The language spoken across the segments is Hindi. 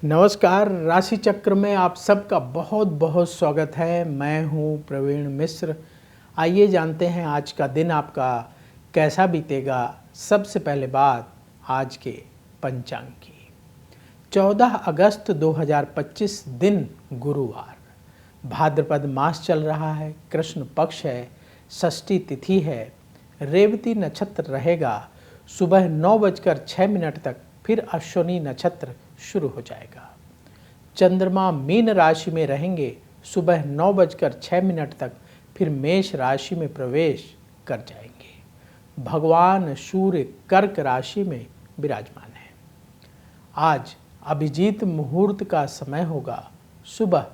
नमस्कार। राशि चक्र में आप सबका बहुत बहुत स्वागत है। मैं हूं प्रवीण मिश्र। आइए जानते हैं आज का दिन आपका कैसा बीतेगा। सबसे पहले बात आज के पंचांग की। 14 अगस्त 2025 दिन गुरुवार, भाद्रपद मास चल रहा है, कृष्ण पक्ष है, षष्ठी तिथि है, रेवती नक्षत्र रहेगा। सुबह 9:06 तक फिर अश्विनी नक्षत्र शुरू हो जाएगा। चंद्रमा मीन राशि में रहेंगे, सुबह 9:06 तक फिर मेष राशि में प्रवेश कर जाएंगे। भगवान सूर्य कर्क राशि में विराजमान है। आज अभिजीत मुहूर्त का समय होगा, सुबह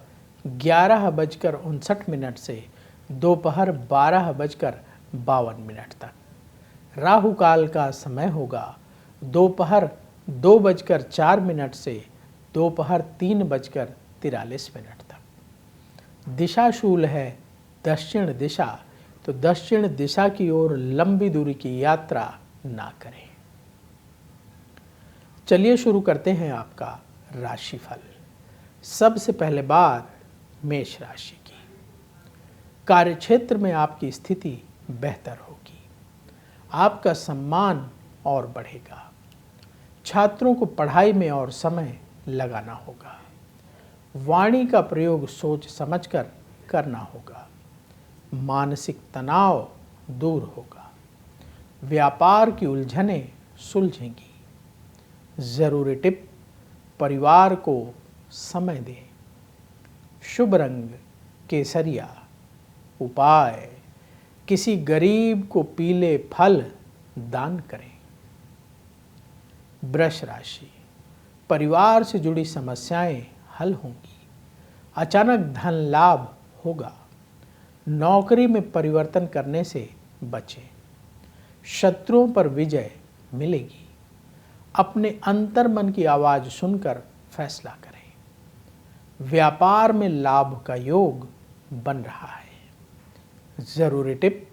11:59 से दोपहर 12:52 तक। राहु काल का समय होगा दोपहर 2:04 से दोपहर 3:43 तक। दिशा शूल है दक्षिण दिशा, तो दक्षिण दिशा की ओर लंबी दूरी की यात्रा ना करें। चलिए शुरू करते हैं आपका राशिफल। सबसे पहले बात मेष राशि की। कार्यक्षेत्र में आपकी स्थिति बेहतर होगी, आपका सम्मान और बढ़ेगा। छात्रों को पढ़ाई में और समय लगाना होगा। वाणी का प्रयोग सोच समझकर करना होगा। मानसिक तनाव दूर होगा। व्यापार की उलझनें सुलझेंगी। जरूरी टिप, परिवार को समय दें। शुभ रंग केसरिया। उपाय, किसी गरीब को पीले फल दान करें। वृष राशि, परिवार से जुड़ी समस्याएं हल होंगी। अचानक धन लाभ होगा। नौकरी में परिवर्तन करने से बचें। शत्रुओं पर विजय मिलेगी। अपने अंतर्मन की आवाज सुनकर फैसला करें। व्यापार में लाभ का योग बन रहा है। जरूरी टिप,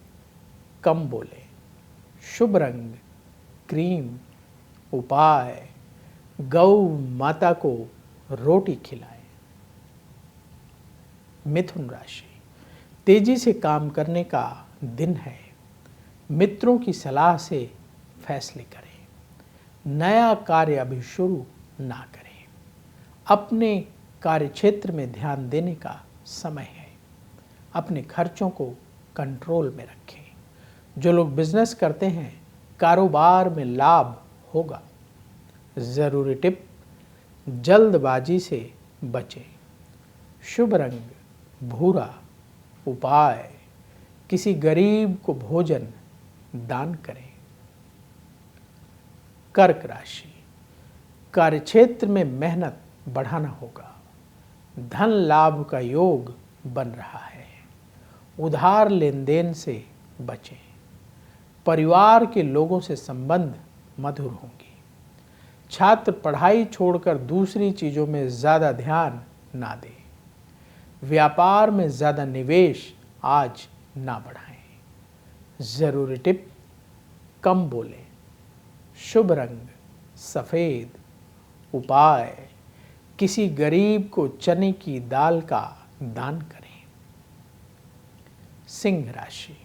कम बोलें। शुभ रंग क्रीम। उपाय, गौ माता को रोटी खिलाएं। मिथुन राशि, तेजी से काम करने का दिन है। मित्रों की सलाह से फैसले करें। नया कार्य अभी शुरू ना करें। अपने कार्यक्षेत्र में ध्यान देने का समय है। अपने खर्चों को कंट्रोल में रखें। जो लोग बिजनेस करते हैं, कारोबार में लाभ होगा। जरूरी टिप, जल्दबाजी से बचें। शुभ रंग भूरा। उपाय, किसी गरीब को भोजन दान करें। कर्क राशि, कार्यक्षेत्र में मेहनत बढ़ाना होगा। धन लाभ का योग बन रहा है। उधार लेन देन से बचें। परिवार के लोगों से संबंध मधुर होंगे। छात्र पढ़ाई छोड़कर दूसरी चीजों में ज्यादा ध्यान ना दें। व्यापार में ज्यादा निवेश आज ना बढ़ाएं। जरूरी टिप, कम बोलें। शुभ रंग सफेद। उपाय, किसी गरीब को चने की दाल का दान करें। सिंह राशि,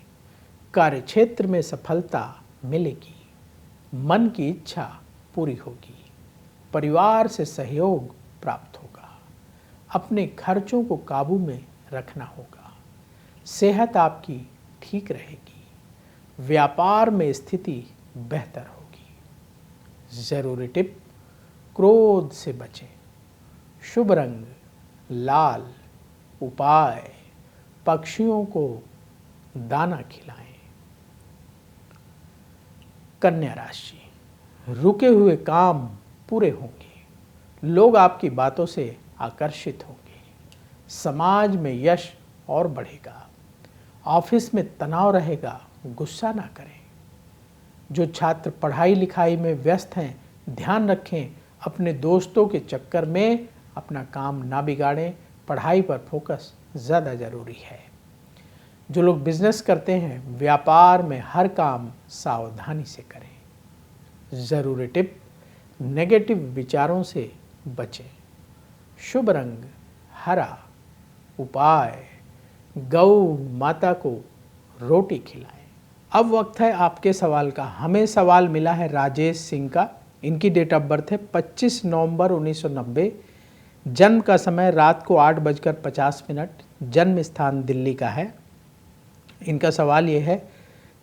कार्यक्षेत्र में सफलता मिलेगी। मन की इच्छा पूरी होगी। परिवार से सहयोग प्राप्त होगा। अपने खर्चों को काबू में रखना होगा। सेहत आपकी ठीक रहेगी। व्यापार में स्थिति बेहतर होगी। जरूरी टिप, क्रोध से बचें। शुभ रंग लाल। उपाय, पक्षियों को दाना खिलाएं। कन्या राशि, रुके हुए काम पूरे होंगे। लोग आपकी बातों से आकर्षित होंगे। समाज में यश और बढ़ेगा। ऑफिस में तनाव रहेगा, गुस्सा ना करें। जो छात्र पढ़ाई लिखाई में व्यस्त हैं, ध्यान रखें अपने दोस्तों के चक्कर में अपना काम ना बिगाड़ें। पढ़ाई पर फोकस ज़्यादा ज़रूरी है। जो लोग बिजनेस करते हैं, व्यापार में हर काम सावधानी से करें। जरूरी टिप, नेगेटिव विचारों से बचें। शुभ रंग हरा, उपाय गौ माता को रोटी खिलाएं। अब वक्त है आपके सवाल का। हमें सवाल मिला है राजेश सिंह का। इनकी डेट ऑफ बर्थ है 25 नवंबर 1990। जन्म का समय रात को 8:50, जन्म स्थान दिल्ली का है। इनका सवाल ये है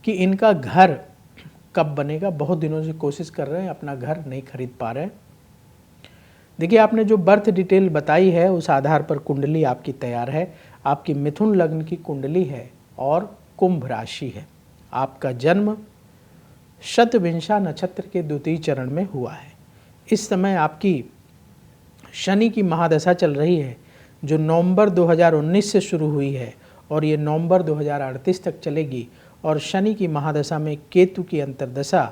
कि इनका घर कब बनेगा। बहुत दिनों से कोशिश कर रहे हैं, अपना घर नहीं खरीद पा रहे हैं। देखिए, आपने जो बर्थ डिटेल बताई है उस आधार पर कुंडली आपकी तैयार है। आपकी मिथुन लग्न की कुंडली है और कुंभ राशि है। आपका जन्म शतविंशा नक्षत्र के द्वितीय चरण में हुआ है। इस समय आपकी शनि की महादशा चल रही है, जो नवंबर 2019 से शुरू हुई है और ये नवंबर 2038 तक चलेगी। और शनि की महादशा में केतु की अंतर्दशा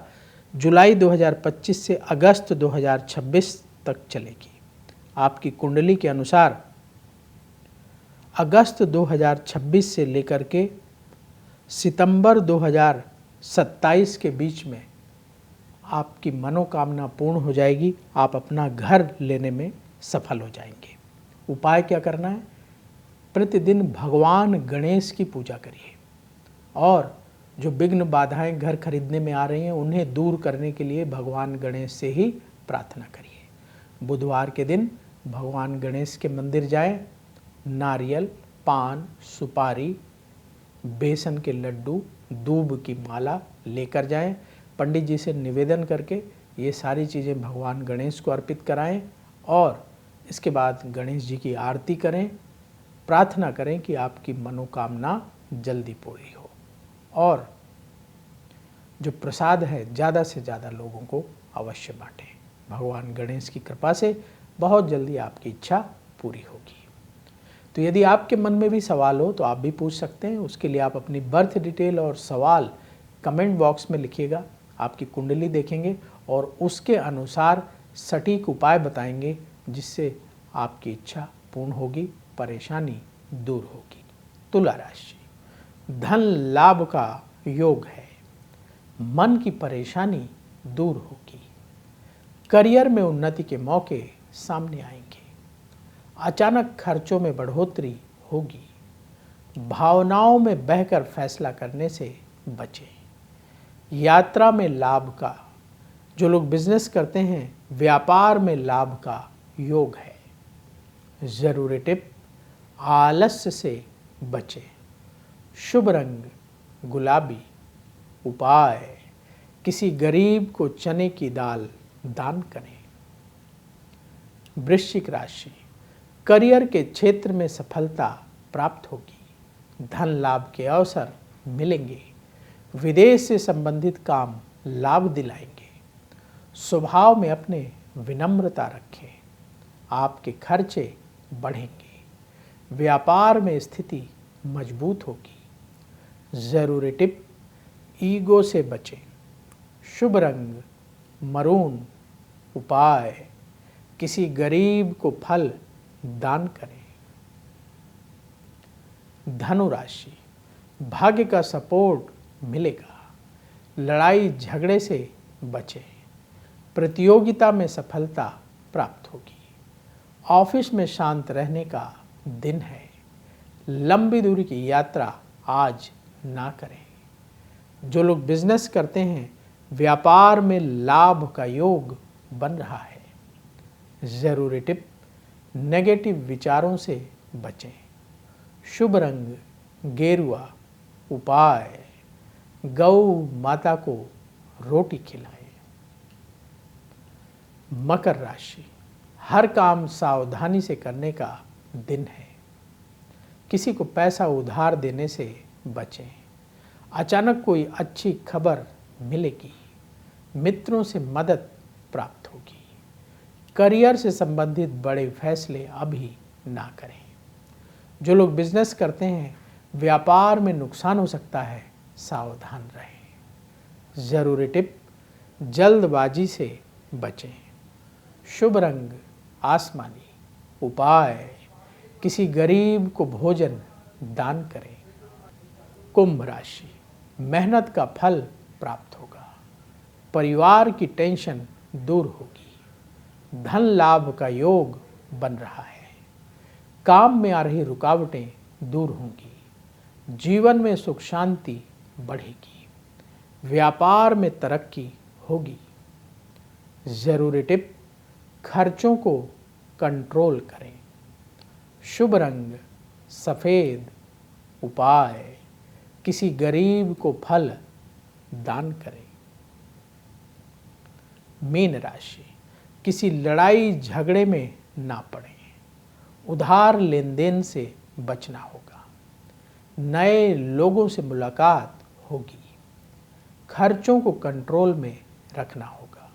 जुलाई 2025 से अगस्त 2026 तक चलेगी। आपकी कुंडली के अनुसार अगस्त 2026 से लेकर के सितंबर 2027 के बीच में आपकी मनोकामना पूर्ण हो जाएगी। आप अपना घर लेने में सफल हो जाएंगे। उपाय क्या करना है? प्रतिदिन भगवान गणेश की पूजा करिए और जो विघ्न बाधाएं घर खरीदने में आ रही हैं उन्हें दूर करने के लिए भगवान गणेश से ही प्रार्थना करिए। बुधवार के दिन भगवान गणेश के मंदिर जाएं, नारियल, पान, सुपारी, बेसन के लड्डू, दूब की माला लेकर जाएं। पंडित जी से निवेदन करके ये सारी चीज़ें भगवान गणेश को अर्पित कराएं और इसके बाद गणेश जी की आरती करें। प्रार्थना करें कि आपकी मनोकामना जल्दी पूरी हो और जो प्रसाद है ज़्यादा से ज़्यादा लोगों को अवश्य बांटें। भगवान गणेश की कृपा से बहुत जल्दी आपकी इच्छा पूरी होगी। तो यदि आपके मन में भी सवाल हो तो आप भी पूछ सकते हैं। उसके लिए आप अपनी बर्थ डिटेल और सवाल कमेंट बॉक्स में लिखिएगा। आपकी कुंडली देखेंगे और उसके अनुसार सटीक उपाय बताएंगे, जिससे आपकी इच्छा पूर्ण होगी, परेशानी दूर होगी। तुला राशि, धन लाभ का योग है, मन की परेशानी दूर होगी, करियर में उन्नति के मौके सामने आएंगे, अचानक खर्चों में बढ़ोतरी होगी, भावनाओं में बहकर फैसला करने से बचें, यात्रा में लाभ का, जो लोग बिजनेस करते हैं व्यापार में लाभ का योग है। जरूरी टिप, आलस्य से बचें, शुभ रंग गुलाबी, उपाय किसी गरीब को चने की दाल दान करें। वृश्चिक राशि, करियर के क्षेत्र में सफलता प्राप्त होगी, धन लाभ के अवसर मिलेंगे, विदेश से संबंधित काम लाभ दिलाएंगे, स्वभाव में अपने विनम्रता रखें, आपके खर्चे बढ़ेंगे, व्यापार में स्थिति मजबूत होगी। जरूरी टिप, ईगो से बचें, शुभ रंग मरून, उपाय किसी गरीब को फल दान करें। धनु राशि, भाग्य का सपोर्ट मिलेगा, लड़ाई झगड़े से बचें, प्रतियोगिता में सफलता प्राप्त होगी, ऑफिस में शांत रहने का दिन है, लंबी दूरी की यात्रा आज ना करें। जो लोग बिजनेस करते हैं व्यापार में लाभ का योग बन रहा है। जरूरी टिप, नेगेटिव विचारों से बचें, शुभ रंग गेरुआ, उपाय गौ माता को रोटी खिलाएं। मकर राशि, हर काम सावधानी से करने का दिन है, किसी को पैसा उधार देने से बचें, अचानक कोई अच्छी खबर मिलेगी, मित्रों से मदद प्राप्त होगी, करियर से संबंधित बड़े फैसले अभी ना करें। जो लोग बिजनेस करते हैं व्यापार में नुकसान हो सकता है, सावधान रहें। जरूरी टिप, जल्दबाजी से बचें, शुभ रंग आसमानी, उपाय किसी गरीब को भोजन दान करें। कुंभ राशि, मेहनत का फल प्राप्त होगा, परिवार की टेंशन दूर होगी, धन लाभ का योग बन रहा है। काम में आ रही रुकावटें दूर होंगी, जीवन में सुख शांति बढ़ेगी, व्यापार में तरक्की होगी। ज़रूरी टिप, खर्चों को कंट्रोल करें। शुभ रंग सफ़ेद। उपाय, किसी गरीब को फल दान करें। मीन राशि, किसी लड़ाई झगड़े में ना पड़ें, उधार लेन देन से बचना होगा, नए लोगों से मुलाकात होगी, खर्चों को कंट्रोल में रखना होगा,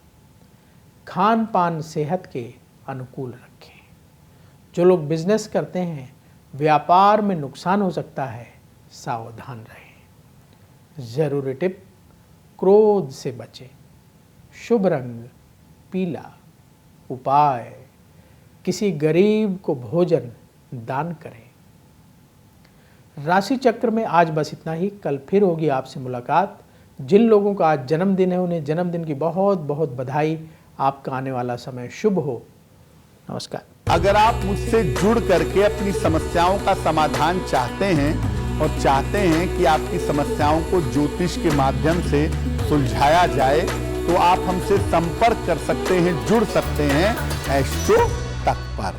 खान पान सेहत के अनुकूल रखें। जो लोग बिजनेस करते हैं, व्यापार में नुकसान हो सकता है, सावधान रहें। ज़रूरी टिप, क्रोध से बचें। शुभ रंग पीला। उपाय, किसी गरीब को भोजन दान करें। राशि चक्र में आज बस इतना ही। कल फिर होगी आपसे मुलाकात। जिन लोगों का आज जन्मदिन है उन्हें जन्मदिन की बहुत बहुत बधाई। आपका आने वाला समय शुभ हो। नमस्कार। अगर आप मुझसे जुड़ करके अपनी समस्याओं का समाधान चाहते हैं और चाहते हैं कि आपकी समस्याओं को ज्योतिष के माध्यम से सुलझाया जाए, तो आप हमसे संपर्क कर सकते हैं, जुड़ सकते हैं एस्ट्रो तक पर।